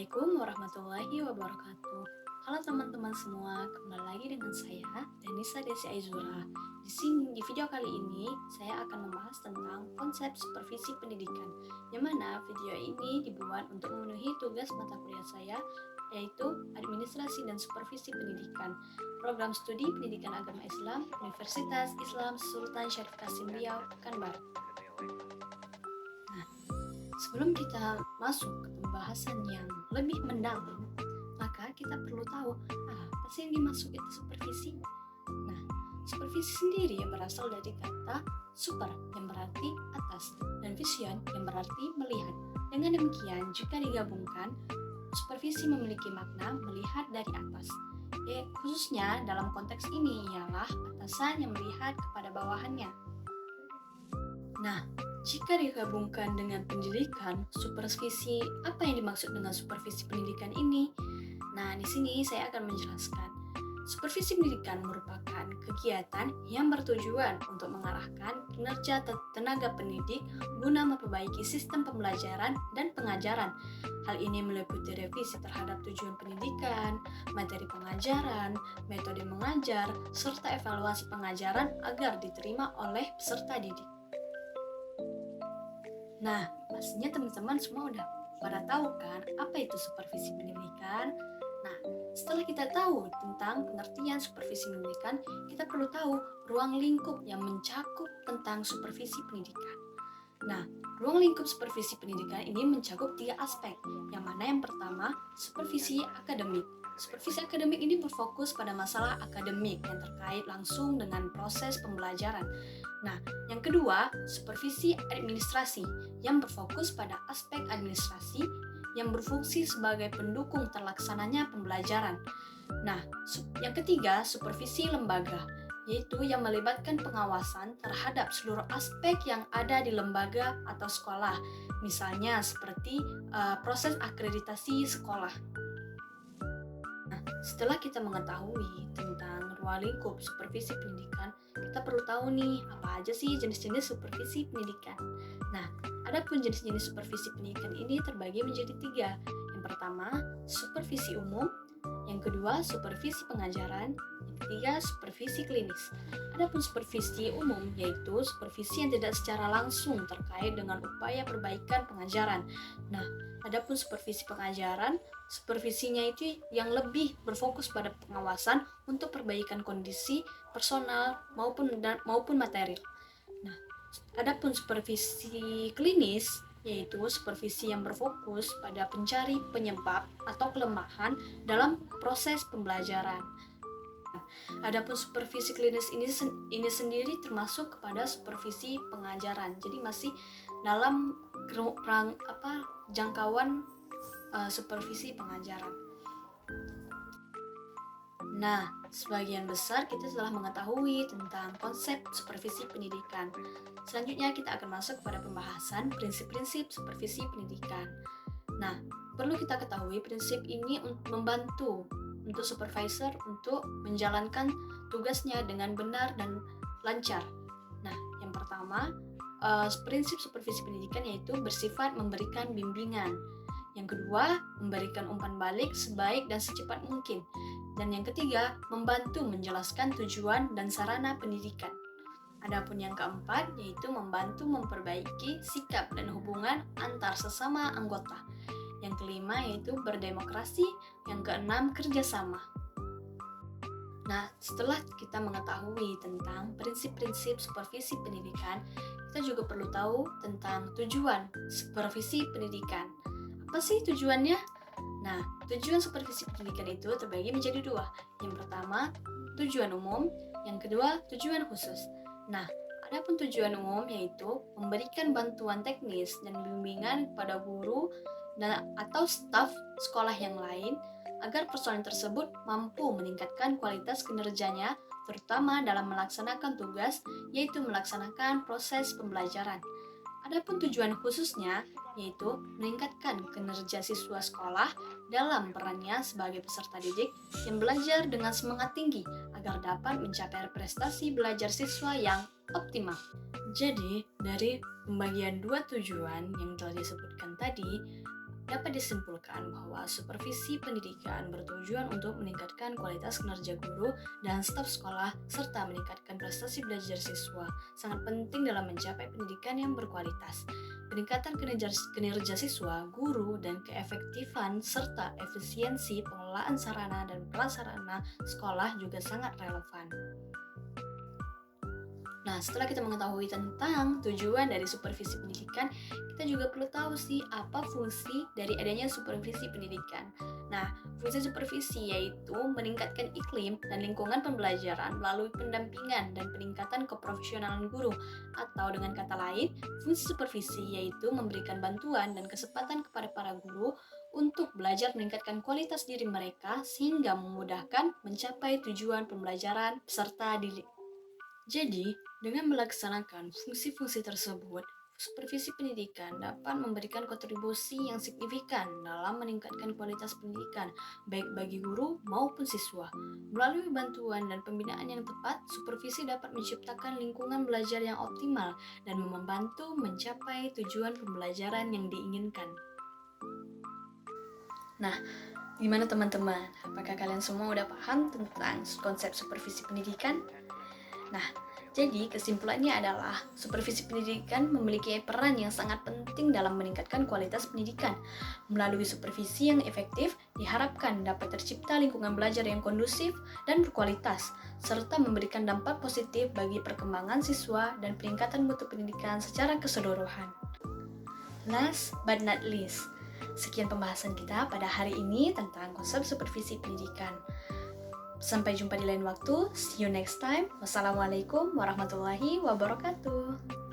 Assalamualaikum warahmatullahi wabarakatuh. Halo teman-teman semua, kembali lagi dengan saya Denisa Desi Aizura. Di video kali ini saya akan membahas tentang konsep supervisi pendidikan, yang mana video ini dibuat untuk memenuhi tugas mata kuliah saya, yaitu Administrasi dan Supervisi Pendidikan, Program Studi Pendidikan Agama Islam, Universitas Islam Sultan Syarif Kasim Riau, Pekanbaru. Sebelum kita masuk ke pembahasan yang lebih mendalam, maka kita perlu tahu apa sih yang dimaksud itu supervisi. Nah, supervisi sendiri yang berasal dari kata super yang berarti atas dan vision yang berarti melihat. Dengan demikian, jika digabungkan, supervisi memiliki makna melihat dari atas. Khususnya dalam konteks ini ialah atasan yang melihat kepada bawahannya. Nah, jika digabungkan dengan pendidikan, supervisi, apa yang dimaksud dengan supervisi pendidikan ini? Nah, di sini saya akan menjelaskan. Supervisi pendidikan merupakan kegiatan yang bertujuan untuk mengarahkan kinerja tenaga pendidik guna memperbaiki sistem pembelajaran dan pengajaran. Hal ini meliputi revisi terhadap tujuan pendidikan, materi pengajaran, metode mengajar, serta evaluasi pengajaran agar diterima oleh peserta didik. Nah, pastinya teman-teman semua udah pada tahu kan apa itu supervisi pendidikan? Nah, setelah kita tahu tentang pengertian supervisi pendidikan, kita perlu tahu ruang lingkup yang mencakup tentang supervisi pendidikan. Nah, ruang lingkup supervisi pendidikan ini mencakup 3 aspek, yang mana yang pertama, supervisi akademik. Supervisi akademik ini berfokus pada masalah akademik yang terkait langsung dengan proses pembelajaran. Nah, yang kedua, supervisi administrasi yang berfokus pada aspek administrasi yang berfungsi sebagai pendukung terlaksananya pembelajaran. Nah, yang ketiga, supervisi lembaga, yaitu yang melibatkan pengawasan terhadap seluruh aspek yang ada di lembaga atau sekolah, misalnya seperti proses akreditasi sekolah. Nah, setelah kita mengetahui tentang ruang lingkup supervisi pendidikan, kita perlu tahu nih apa aja sih jenis-jenis supervisi pendidikan. Nah, adapun jenis-jenis supervisi pendidikan ini terbagi menjadi 3. Yang pertama, supervisi umum. Yang kedua, supervisi pengajaran. Yang ketiga, supervisi klinis. Adapun supervisi umum yaitu supervisi yang tidak secara langsung terkait dengan upaya perbaikan pengajaran. Nah, adapun supervisi pengajaran, supervisinya itu yang lebih berfokus pada pengawasan untuk perbaikan kondisi personal maupun material. Nah, adapun supervisi klinis yaitu supervisi yang berfokus pada pencari penyebab atau kelemahan dalam proses pembelajaran. Adapun supervisi klinis ini sendiri termasuk kepada supervisi pengajaran. Jadi masih dalam jangkauan supervisi pengajaran. Nah, sebagian besar kita telah mengetahui tentang konsep supervisi pendidikan. Selanjutnya kita akan masuk pada pembahasan prinsip-prinsip supervisi pendidikan. Nah, perlu kita ketahui prinsip ini membantu untuk supervisor untuk menjalankan tugasnya dengan benar dan lancar. Nah, yang pertama, prinsip supervisi pendidikan yaitu bersifat memberikan bimbingan. Yang kedua, memberikan umpan balik sebaik dan secepat mungkin. Dan yang ketiga, membantu menjelaskan tujuan dan sarana pendidikan. Adapun yang keempat, yaitu membantu memperbaiki sikap dan hubungan antar sesama anggota. Yang kelima, yaitu berdemokrasi. Yang keenam, kerjasama. Nah, setelah kita mengetahui tentang prinsip-prinsip supervisi pendidikan, kita juga perlu tahu tentang tujuan supervisi pendidikan. Apa sih tujuannya? Nah, tujuan supervisi pendidikan itu terbagi menjadi 2. Yang pertama, tujuan umum. Yang kedua, tujuan khusus. Nah, adapun tujuan umum yaitu memberikan bantuan teknis dan bimbingan kepada guru atau staf sekolah yang lain agar personel tersebut mampu meningkatkan kualitas kinerjanya, terutama dalam melaksanakan tugas, yaitu melaksanakan proses pembelajaran. Adapun tujuan khususnya yaitu meningkatkan kinerja siswa sekolah dalam perannya sebagai peserta didik yang belajar dengan semangat tinggi agar dapat mencapai prestasi belajar siswa yang optimal. Jadi, dari pembagian 2 tujuan yang telah disebutkan tadi, dapat disimpulkan bahwa supervisi pendidikan bertujuan untuk meningkatkan kualitas kinerja guru dan staf sekolah serta meningkatkan prestasi belajar siswa. Sangat penting dalam mencapai pendidikan yang berkualitas. Peningkatan kinerja siswa, guru, dan keefektifan serta efisiensi pengelolaan sarana dan prasarana sekolah juga sangat relevan. Nah, setelah kita mengetahui tentang tujuan dari supervisi pendidikan, kita juga perlu tahu sih apa fungsi dari adanya supervisi pendidikan. Nah, fungsi supervisi yaitu meningkatkan iklim dan lingkungan pembelajaran melalui pendampingan dan peningkatan keprofesionalan guru. Atau dengan kata lain, fungsi supervisi yaitu memberikan bantuan dan kesempatan kepada para guru untuk belajar meningkatkan kualitas diri mereka sehingga memudahkan mencapai tujuan pembelajaran peserta didik. Jadi, dengan melaksanakan fungsi-fungsi tersebut, supervisi pendidikan dapat memberikan kontribusi yang signifikan dalam meningkatkan kualitas pendidikan, baik bagi guru maupun siswa. Melalui bantuan dan pembinaan yang tepat, supervisi dapat menciptakan lingkungan belajar yang optimal dan membantu mencapai tujuan pembelajaran yang diinginkan. Nah, gimana teman-teman? Apakah kalian semua udah paham tentang konsep supervisi pendidikan? Nah, jadi kesimpulannya adalah supervisi pendidikan memiliki peran yang sangat penting dalam meningkatkan kualitas pendidikan. Melalui supervisi yang efektif, diharapkan dapat tercipta lingkungan belajar yang kondusif dan berkualitas, serta memberikan dampak positif bagi perkembangan siswa dan peningkatan mutu pendidikan secara keseluruhan. Last but not least, sekian pembahasan kita pada hari ini tentang konsep supervisi pendidikan. Sampai jumpa di lain waktu. See you next time. Wassalamualaikum warahmatullahi wabarakatuh.